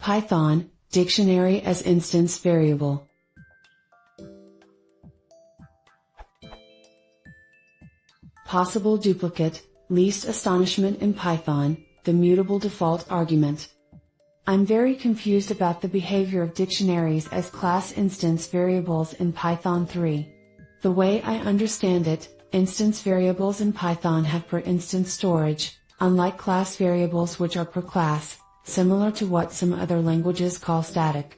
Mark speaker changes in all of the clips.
Speaker 1: Python, dictionary as instance variable. Possible duplicate, least astonishment in Python, the mutable default argument. I'm very confused about the behavior of dictionaries as class instance variables in Python 3. The way I understand it, instance variables in Python have per instance storage, unlike class variables which are per class, similar to what some other languages call static.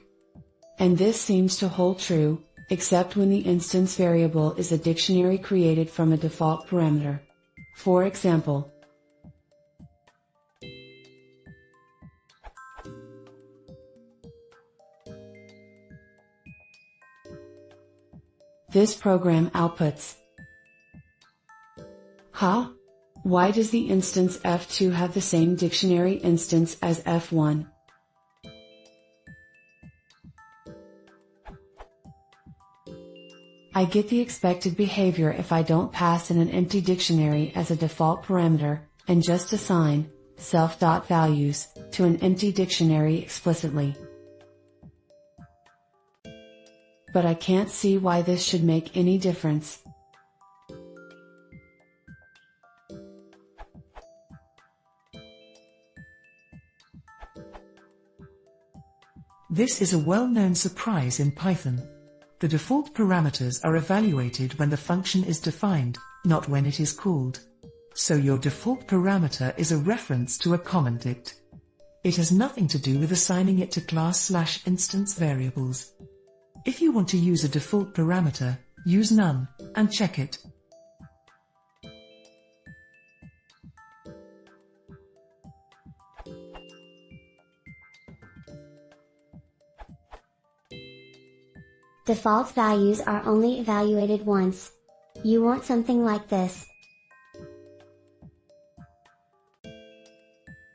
Speaker 1: And this seems to hold true, except when the instance variable is a dictionary created from a default parameter. For example, this program outputs. Huh? Why does the instance f2 have the same dictionary instance as f1? I get the expected behavior if I don't pass in an empty dictionary as a default parameter, and just assign self.values to an empty dictionary explicitly. But I can't see why this should make any difference.
Speaker 2: This is a well-known surprise in Python. The default parameters are evaluated when the function is defined, not when it is called. So your default parameter is a reference to a comment dict. It has nothing to do with assigning it to class/instance variables. If you want to use a default parameter, use none, and check it.
Speaker 3: Default values are only evaluated once. You want something like this.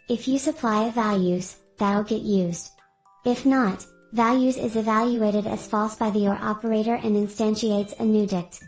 Speaker 3: If you supply values, that'll get used. If not, values is evaluated as false by the OR operator and instantiates a new dict.